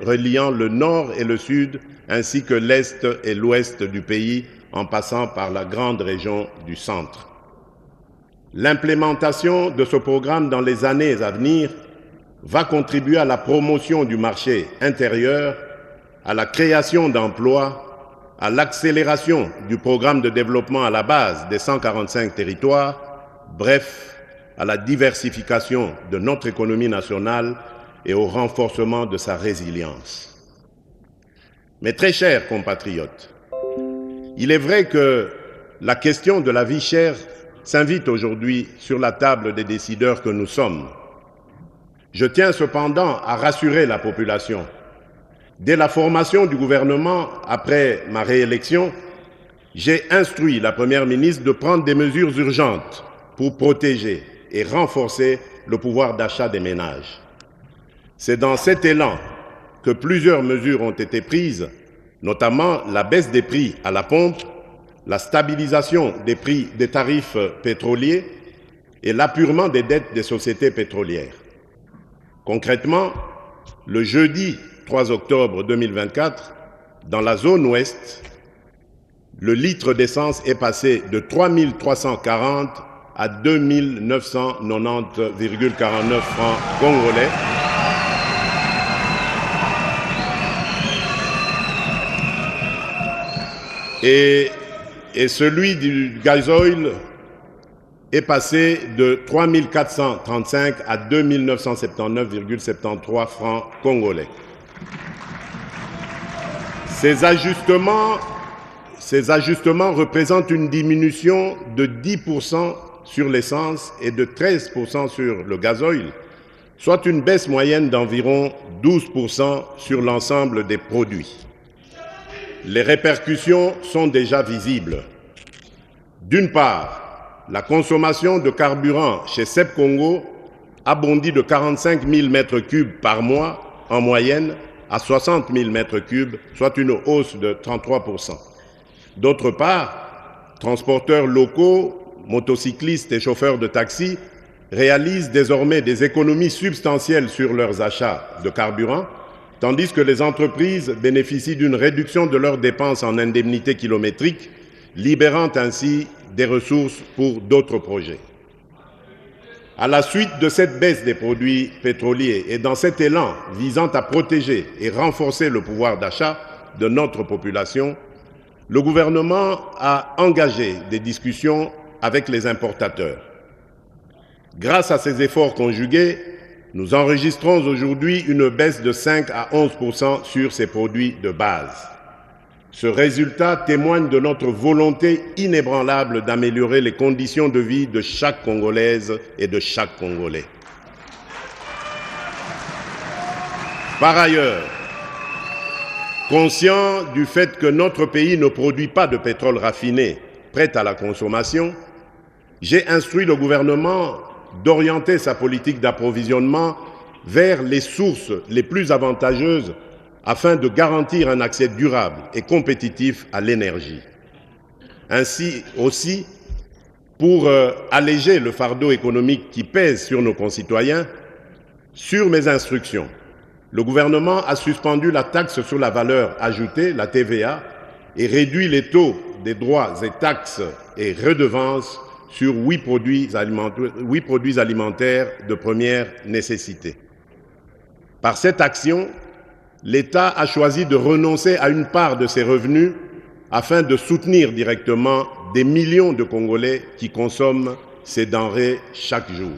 reliant le nord et le sud, ainsi que l'est et l'ouest du pays, en passant par la grande région du centre. L'implémentation de ce programme dans les années à venir va contribuer à la promotion du marché intérieur, à la création d'emplois, à l'accélération du programme de développement à la base des 145 territoires, bref, à la diversification de notre économie nationale et au renforcement de sa résilience. Mes très chers compatriotes, il est vrai que la question de la vie chère s'invite aujourd'hui sur la table des décideurs que nous sommes. Je tiens cependant à rassurer la population. Dès la formation du gouvernement, après ma réélection, j'ai instruit la Première ministre de prendre des mesures urgentes pour protéger et renforcer le pouvoir d'achat des ménages. C'est dans cet élan que plusieurs mesures ont été prises, notamment la baisse des prix à la pompe, la stabilisation des prix des tarifs pétroliers et l'apurement des dettes des sociétés pétrolières. Concrètement, le jeudi 3 octobre 2024, dans la zone ouest, le litre d'essence est passé de 3 340 à 2 990,49 francs congolais. Et celui du gazoil est passé de 3 435 à 2 979,73 francs congolais. Ces ajustements représentent une diminution de 10% sur l'essence et de 13% sur le gazoil, soit une baisse moyenne d'environ 12% sur l'ensemble des produits. Les répercussions sont déjà visibles. D'une part, la consommation de carburant chez SEP Congo a bondi de 45 000 m3 par mois en moyenne à 60 000 m3, soit une hausse de 33%. D'autre part, transporteurs locaux, motocyclistes et chauffeurs de taxi réalisent désormais des économies substantielles sur leurs achats de carburant, tandis que les entreprises bénéficient d'une réduction de leurs dépenses en indemnités kilométriques, libérant ainsi des ressources pour d'autres projets. À la suite de cette baisse des produits pétroliers et dans cet élan visant à protéger et renforcer le pouvoir d'achat de notre population, le gouvernement a engagé des discussions avec les importateurs. Grâce à ces efforts conjugués, nous enregistrons aujourd'hui une baisse de 5 à 11% sur ces produits de base. Ce résultat témoigne de notre volonté inébranlable d'améliorer les conditions de vie de chaque Congolaise et de chaque Congolais. Par ailleurs, conscient du fait que notre pays ne produit pas de pétrole raffiné prêt à la consommation, j'ai instruit le gouvernement d'orienter sa politique d'approvisionnement vers les sources les plus avantageuses afin de garantir un accès durable et compétitif à l'énergie. Ainsi aussi, pour alléger le fardeau économique qui pèse sur nos concitoyens, sur mes instructions, le gouvernement a suspendu la taxe sur la valeur ajoutée, la TVA, et réduit les taux des droits et taxes et redevances sur 8 produits alimentaires de première nécessité. Par cette action, l'État a choisi de renoncer à une part de ses revenus afin de soutenir directement des millions de Congolais qui consomment ces denrées chaque jour.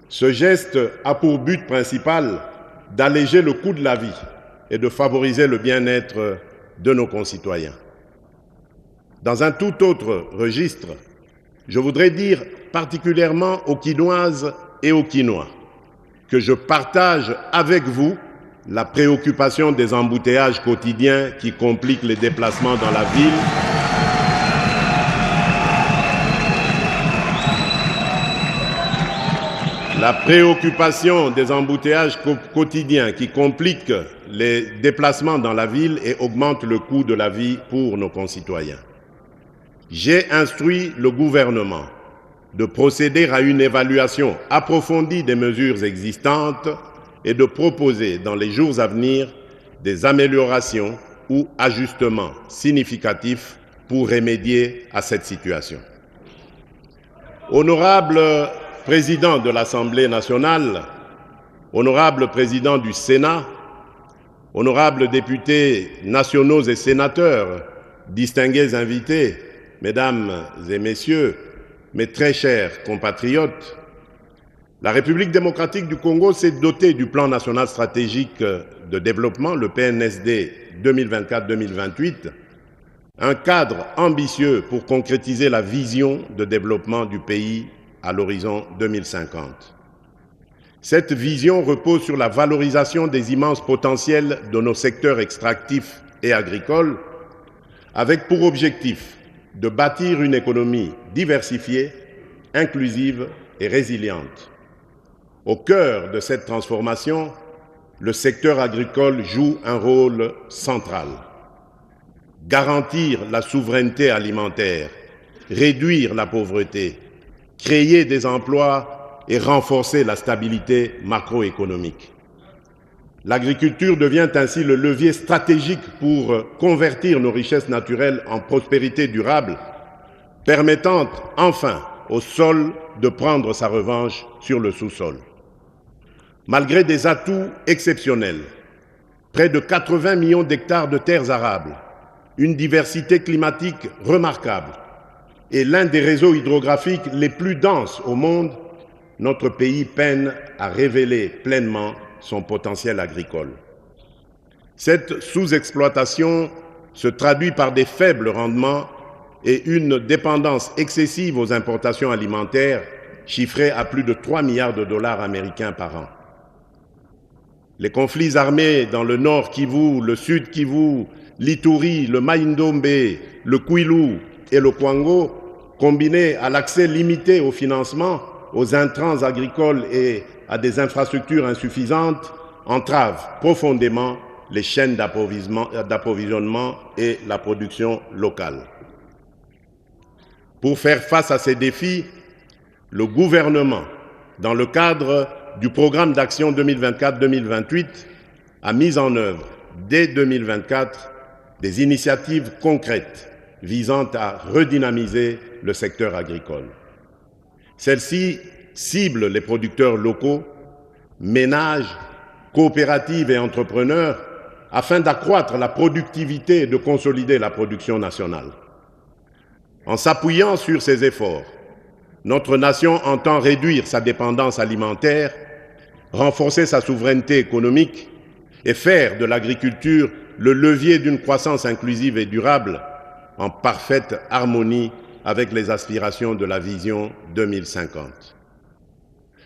Ce geste a pour but principal d'alléger le coût de la vie et de favoriser le bien-être de nos concitoyens. Dans un tout autre registre, je voudrais dire particulièrement aux Kinoises et aux Kinois que je partage avec vous la préoccupation des embouteillages quotidiens qui compliquent les déplacements dans la ville, la préoccupation des embouteillages quotidiens qui compliquent les déplacements dans la ville et augmentent le coût de la vie pour nos concitoyens. J'ai instruit le gouvernement de procéder à une évaluation approfondie des mesures existantes et de proposer dans les jours à venir des améliorations ou ajustements significatifs pour remédier à cette situation. Honorable Président de l'Assemblée nationale, honorable Président du Sénat, honorables députés nationaux et sénateurs, distingués invités, Mesdames et Messieurs, mes très chers compatriotes, la République démocratique du Congo s'est dotée du Plan national stratégique de développement, le PNSD 2024-2028, un cadre ambitieux pour concrétiser la vision de développement du pays à l'horizon 2050. Cette vision repose sur la valorisation des immenses potentiels de nos secteurs extractifs et agricoles, avec pour objectif de bâtir une économie diversifiée, inclusive et résiliente. Au cœur de cette transformation, le secteur agricole joue un rôle central. Garantir la souveraineté alimentaire, réduire la pauvreté, créer des emplois et renforcer la stabilité macroéconomique. L'agriculture devient ainsi le levier stratégique pour convertir nos richesses naturelles en prospérité durable, permettant enfin au sol de prendre sa revanche sur le sous-sol. Malgré des atouts exceptionnels, près de 80 millions d'hectares de terres arables, une diversité climatique remarquable et l'un des réseaux hydrographiques les plus denses au monde, notre pays peine à révéler pleinement son potentiel agricole. Cette sous-exploitation se traduit par des faibles rendements et une dépendance excessive aux importations alimentaires chiffrée à plus de 3 milliards de dollars américains par an. Les conflits armés dans le nord Kivu, le sud Kivu, l'Ituri, le Mai-Ndombe, le Kwilu et le Kwango, combinés à l'accès limité au financement, aux intrants agricoles et à des infrastructures insuffisantes, entravent profondément les chaînes d'approvisionnement et la production locale. Pour faire face à ces défis, le gouvernement, dans le cadre du programme d'action 2024-2028, a mis en œuvre, dès 2024, des initiatives concrètes visant à redynamiser le secteur agricole. Celles-ci ciblent les producteurs locaux, ménages, coopératives et entrepreneurs afin d'accroître la productivité et de consolider la production nationale. En s'appuyant sur ces efforts, notre nation entend réduire sa dépendance alimentaire, renforcer sa souveraineté économique et faire de l'agriculture le levier d'une croissance inclusive et durable en parfaite harmonie avec les aspirations de la vision 2050.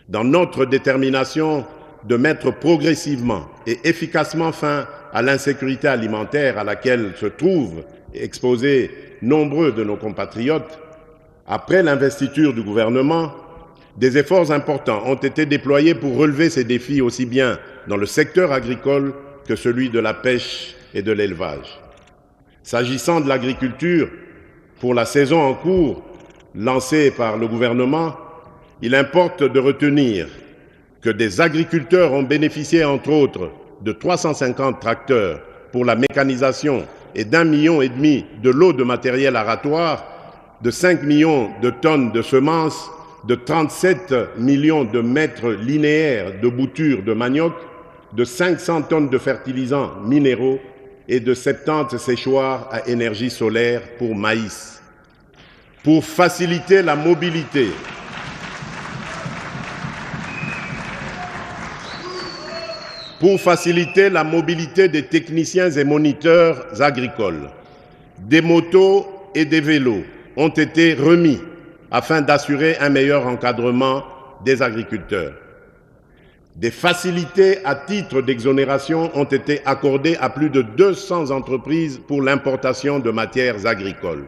Dans notre détermination de mettre progressivement et efficacement fin à l'insécurité alimentaire à laquelle se trouvent exposés nombreux de nos compatriotes, après l'investiture du gouvernement, des efforts importants ont été déployés pour relever ces défis aussi bien dans le secteur agricole que celui de la pêche et de l'élevage. S'agissant de l'agriculture, pour la saison en cours lancée par le gouvernement, il importe de retenir que des agriculteurs ont bénéficié entre autres de 350 tracteurs pour la mécanisation et d'1,5 million de lots de matériel aratoire, de 5 millions de tonnes de semences, de 37 millions de mètres linéaires de boutures de manioc, de 500 tonnes de fertilisants minéraux et de 70 séchoirs à énergie solaire pour maïs. Pour faciliter la mobilité, des techniciens et moniteurs agricoles, des motos et des vélos ont été remis afin d'assurer un meilleur encadrement des agriculteurs. Des facilités à titre d'exonération ont été accordées à plus de 200 entreprises pour l'importation de matières agricoles.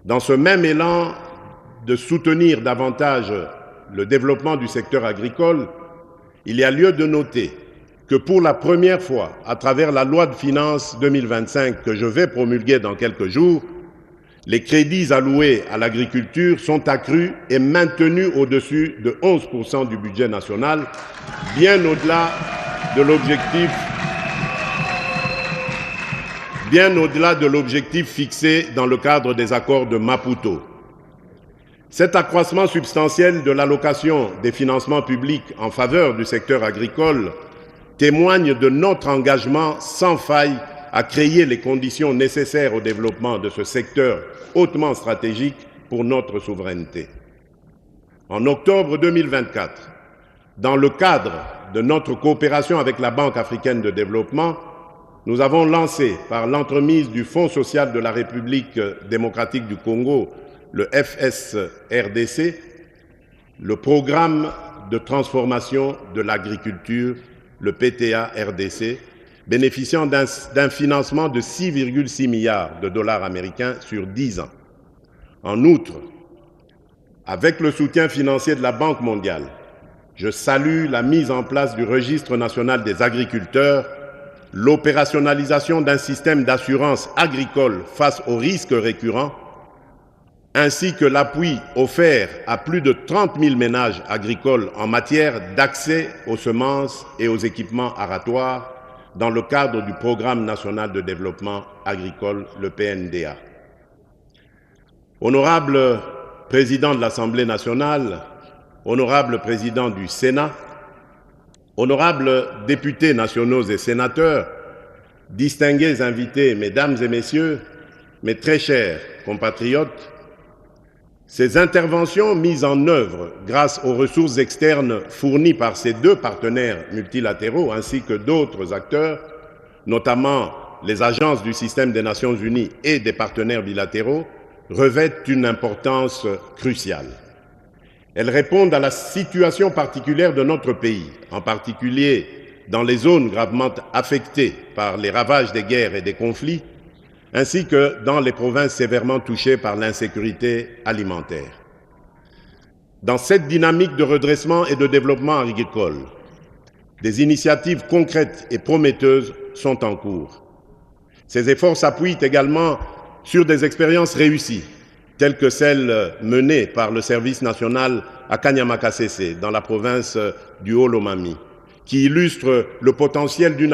Dans ce même élan de soutenir davantage le développement du secteur agricole, il y a lieu de noter que pour la première fois, à travers la loi de finances 2025 que je vais promulguer dans quelques jours, Les crédits alloués à l'agriculture sont accrus et maintenus au-dessus de 11% du budget national, bien au-delà de l'objectif fixé dans le cadre des accords de Maputo. Cet accroissement substantiel de l'allocation des financements publics en faveur du secteur agricole témoigne de notre engagement sans faille à créer les conditions nécessaires au développement de ce secteur hautement stratégique pour notre souveraineté. En octobre 2024, dans le cadre de notre coopération avec la Banque africaine de développement, nous avons lancé, par l'entremise du Fonds social de la République démocratique du Congo, le FSRDC, le programme de transformation de l'agriculture, le PTA-RDC, bénéficiant d'un financement de 6,6 milliards de dollars américains sur 10 ans. En outre, avec le soutien financier de la Banque mondiale, je salue la mise en place du Registre national des agriculteurs, l'opérationnalisation d'un système d'assurance agricole face aux risques récurrents, ainsi que l'appui offert à plus de 30 000 ménages agricoles en matière d'accès aux semences et aux équipements aratoires dans le cadre du Programme national de développement agricole, le PNDA. Honorable Président de l'Assemblée nationale, Honorable Président du Sénat, honorables députés nationaux et sénateurs, distingués invités, mesdames et messieurs, mes très chers compatriotes, ces interventions mises en œuvre grâce aux ressources externes fournies par ces deux partenaires multilatéraux ainsi que d'autres acteurs, notamment les agences du système des Nations Unies et des partenaires bilatéraux, revêtent une importance cruciale. Elles répondent à la situation particulière de notre pays, en particulier dans les zones gravement affectées par les ravages des guerres et des conflits, ainsi que dans les provinces sévèrement touchées par l'insécurité alimentaire. Dans cette dynamique de redressement et de développement agricole, des initiatives concrètes et prometteuses sont en cours. Ces efforts s'appuient également sur des expériences réussies, telles que celles menées par le service national à Kanyamakasese, dans la province du Haut-Lomami, qui illustrent le potentiel d'une